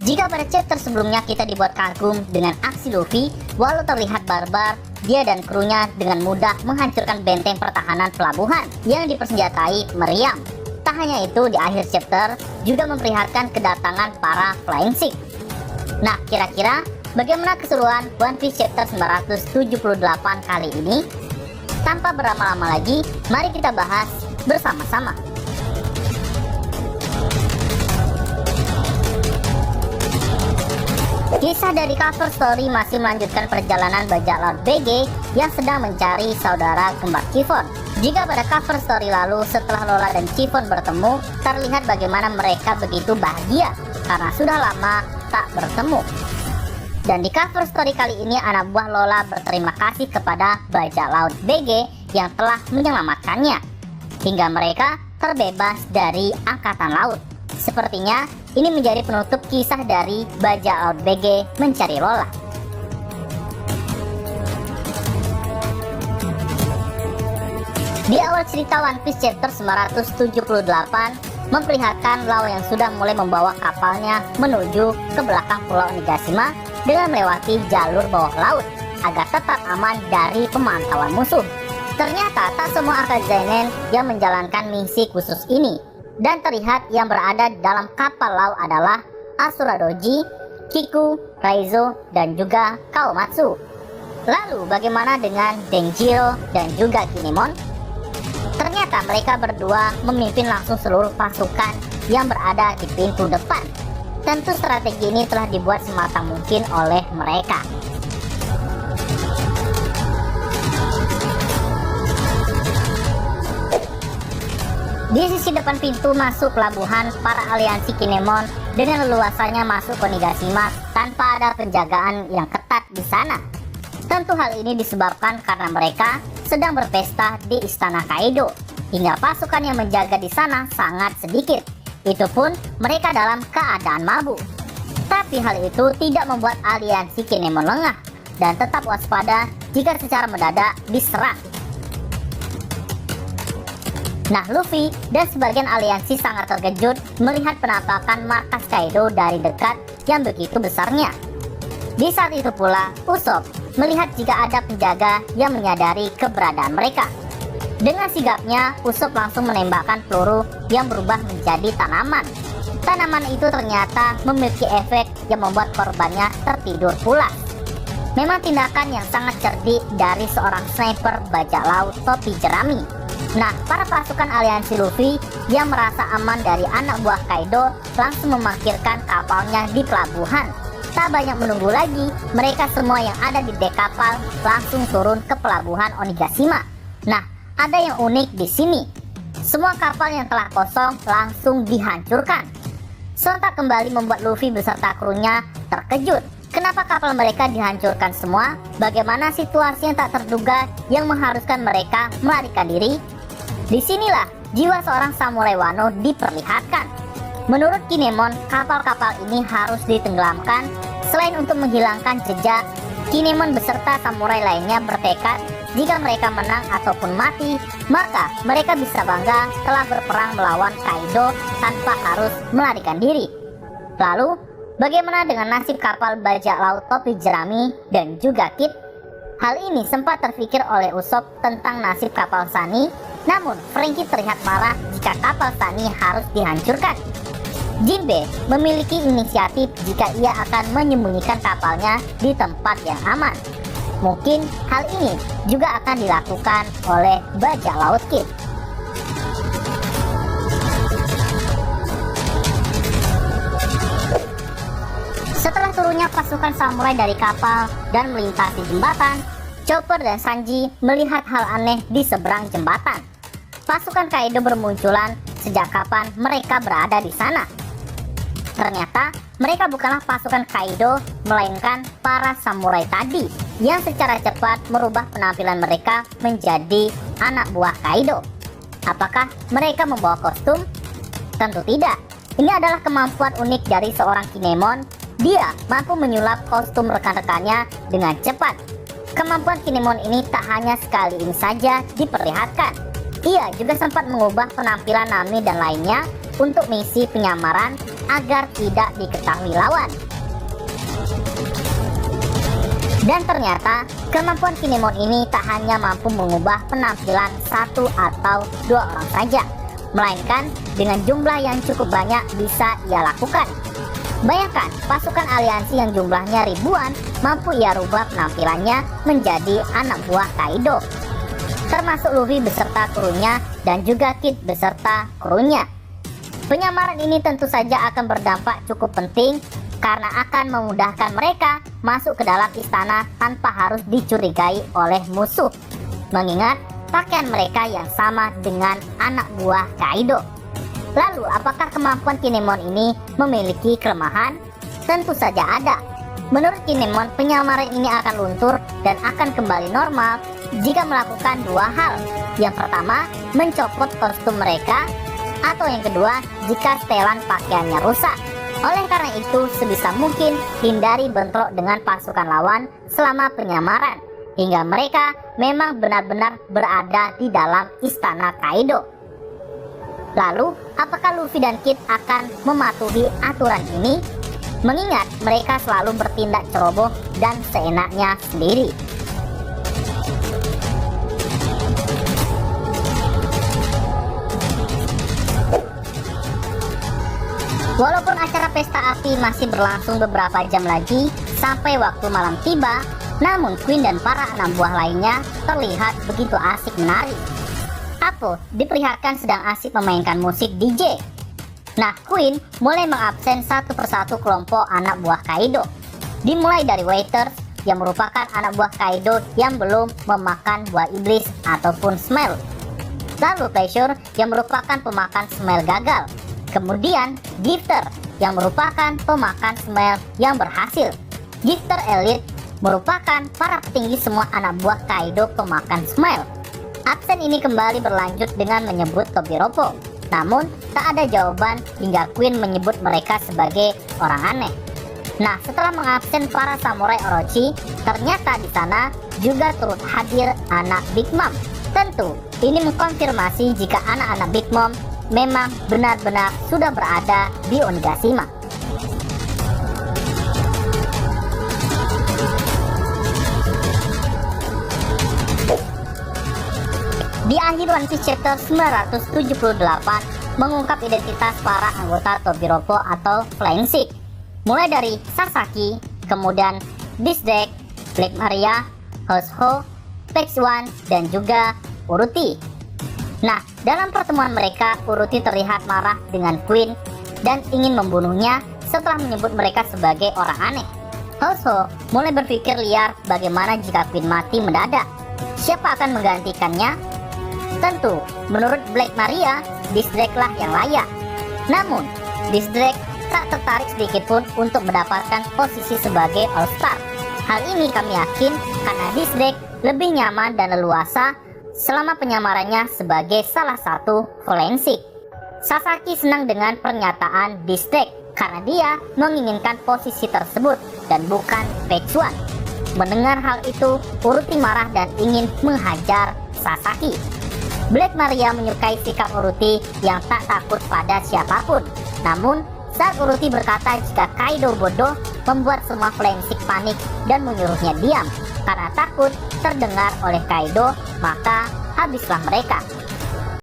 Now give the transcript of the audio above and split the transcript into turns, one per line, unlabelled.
Jika pada chapter sebelumnya kita dibuat kagum dengan aksi Luffy, walau terlihat barbar, dia dan krunya dengan mudah menghancurkan benteng pertahanan pelabuhan yang dipersenjatai meriam. Tak hanya itu, di akhir chapter juga memperlihatkan kedatangan para Flying Six. Nah, kira-kira bagaimana keseruan One Piece chapter 978 kali ini? Tanpa berlama-lama lagi, mari kita bahas bersama-sama. Kisah dari cover story masih melanjutkan perjalanan bajak laut BG yang sedang mencari saudara kembar Chiffon. Jika pada cover story lalu, setelah Lola dan Chiffon bertemu, terlihat bagaimana mereka begitu bahagia karena sudah lama tak bertemu. Dan di cover story kali ini, anak buah Lola berterima kasih kepada bajak laut BG yang telah menyelamatkannya, hingga mereka terbebas dari angkatan laut. Sepertinya ini menjadi penutup kisah dari bajak laut BG mencari Lola. Di awal cerita One Piece chapter 978 memperlihatkan Lau yang sudah mulai membawa kapalnya menuju ke belakang pulau Onigashima dengan melewati jalur bawah laut agar tetap aman dari pemantauan musuh. Ternyata tak semua Akazanen yang menjalankan misi khusus ini, dan terlihat yang berada dalam kapal Lau adalah Asura Doji, Kiku, Raizo, dan juga Kawamatsu. Lalu bagaimana dengan Denjiro dan juga Kinemon? Ternyata mereka berdua memimpin langsung seluruh pasukan yang berada di pintu depan. Tentu strategi ini telah dibuat sematang mungkin oleh mereka. Di sisi depan pintu masuk pelabuhan, para aliansi Kinemon dengan leluasannya masuk ke Onigashima tanpa ada penjagaan yang ketat di sana. Tentu hal ini disebabkan karena mereka sedang berpesta di istana Kaido, hingga pasukan yang menjaga di sana sangat sedikit. Itu pun mereka dalam keadaan mabuk. Tapi hal itu tidak membuat aliansi Kinemon lengah dan tetap waspada jika secara mendadak diserang. Nah, Luffy dan sebagian aliansi sangat terkejut melihat penampakan markas Kaido dari dekat yang begitu besarnya. Di saat itu pula, Usopp melihat jika ada penjaga yang menyadari keberadaan mereka. Dengan sigapnya, Usopp langsung menembakkan peluru yang berubah menjadi tanaman. Tanaman itu ternyata memiliki efek yang membuat korbannya tertidur pulas. Memang tindakan yang sangat cerdik dari seorang sniper bajak laut topi jerami. Nah, para pasukan aliansi Luffy yang merasa aman dari anak buah Kaido langsung memarkirkan kapalnya di pelabuhan. Tak banyak menunggu lagi, mereka semua yang ada di dek kapal langsung turun ke pelabuhan Onigashima. Nah, ada yang unik di sini. Semua kapal yang telah kosong langsung dihancurkan. Sontak kembali membuat Luffy beserta krunya terkejut. Kenapa kapal mereka dihancurkan semua? Bagaimana situasi yang tak terduga yang mengharuskan mereka melarikan diri? Disinilah jiwa seorang samurai Wano diperlihatkan. Menurut Kinemon, kapal-kapal ini harus ditenggelamkan. Selain untuk menghilangkan jejak, Kinemon beserta samurai lainnya bertekad jika mereka menang ataupun mati, maka mereka bisa bangga telah berperang melawan Kaido tanpa harus melarikan diri. Lalu, bagaimana dengan nasib kapal bajak laut topi jerami dan juga Kid? Hal ini sempat terpikir oleh Usopp tentang nasib kapal Sunny, namun Franky terlihat marah jika kapal Sunny harus dihancurkan. Jinbe memiliki inisiatif jika ia akan menyembunyikan kapalnya di tempat yang aman. Mungkin hal ini juga akan dilakukan oleh bajak laut Kid. Setelah turunnya pasukan samurai dari kapal dan melintasi jembatan, Chopper dan Sanji melihat hal aneh di seberang jembatan. Pasukan Kaido bermunculan sejak kapan mereka berada di sana. Ternyata mereka bukanlah pasukan Kaido, melainkan para samurai tadi yang secara cepat merubah penampilan mereka menjadi anak buah Kaido. Apakah mereka membawa kostum? Tentu tidak. Ini adalah kemampuan unik dari seorang Kinemon. Dia mampu menyulap kostum rekan-rekannya dengan cepat. Kemampuan Kinemon ini tak hanya sekali ini saja diperlihatkan. Ia juga sempat mengubah penampilan Nami dan lainnya untuk misi penyamaran agar tidak diketahui lawan. Dan ternyata kemampuan Kinemon ini tak hanya mampu mengubah penampilan satu atau dua orang saja, melainkan dengan jumlah yang cukup banyak bisa ia lakukan. Bayangkan, pasukan aliansi yang jumlahnya ribuan mampu ia rubah penampilannya menjadi anak buah Kaido, termasuk Luffy beserta krunya dan juga Kid beserta krunya. Penyamaran ini tentu saja akan berdampak cukup penting karena akan memudahkan mereka masuk ke dalam istana tanpa harus dicurigai oleh musuh, mengingat pakaian mereka yang sama dengan anak buah Kaido. Lalu, apakah kemampuan Kinemon ini memiliki kelemahan? Tentu saja ada. Menurut Kinemon, penyamaran ini akan luntur dan akan kembali normal jika melakukan dua hal. Yang pertama, mencopot kostum mereka, atau yang kedua, jika setelan pakaiannya rusak. Oleh karena itu, sebisa mungkin hindari bentrok dengan pasukan lawan selama penyamaran, hingga mereka memang benar-benar berada di dalam istana Kaido. Lalu, apakah Luffy dan Kid akan mematuhi aturan ini? Mengingat mereka selalu bertindak ceroboh dan seenaknya sendiri. Walaupun acara pesta api masih berlangsung beberapa jam lagi sampai waktu malam tiba, namun Queen dan para anak buah lainnya terlihat begitu asik menari. Apo diperlihatkan sedang asik memainkan musik DJ. Nah, Queen mulai mengabsen satu persatu kelompok anak buah Kaido. Dimulai dari Waiters yang merupakan anak buah Kaido yang belum memakan buah iblis ataupun Smell. Lalu Pleasure yang merupakan pemakan Smell gagal. Kemudian Gifter yang merupakan pemakan Smell yang berhasil. Gifter Elite merupakan para petinggi semua anak buah Kaido pemakan Smell. Absen ini kembali berlanjut dengan menyebut Tobiropo. Namun, tak ada jawaban hingga Queen menyebut mereka sebagai orang aneh. Nah, setelah mengabsen para samurai Orochi, ternyata di sana juga turut hadir anak Big Mom. Tentu, ini mengkonfirmasi jika anak-anak Big Mom memang benar-benar sudah berada di Onigashima. Di akhir One Piece chapter 978 mengungkap identitas para anggota Tobiropo atau Flying Six, mulai dari Sasaki, kemudian Disdek, Black Maria, Househo, Pex One, dan juga Uruti. Nah, dalam pertemuan mereka, Uruti terlihat marah dengan Queen dan ingin membunuhnya setelah menyebut mereka sebagai orang aneh. Househo mulai berpikir liar bagaimana jika Queen mati mendadak. Siapa akan menggantikannya? Tentu, menurut Black Maria, Disdek lah yang layak. Namun, Disdek tak tertarik sedikitpun untuk mendapatkan posisi sebagai All-Star. Hal ini kami yakin karena Disdek lebih nyaman dan leluasa selama penyamarannya sebagai salah satu Flying Six. Sasaki senang dengan pernyataan Disdek karena dia menginginkan posisi tersebut dan bukan Pex One. Mendengar hal itu, Uruti marah dan ingin menghajar Sasaki. Black Maria menyukai sikap Uruti yang tak takut pada siapapun. Namun, saat Uruti berkata jika Kaido bodoh, membuat semua Flying Six panik dan menyuruhnya diam. Karena takut terdengar oleh Kaido, maka habislah mereka.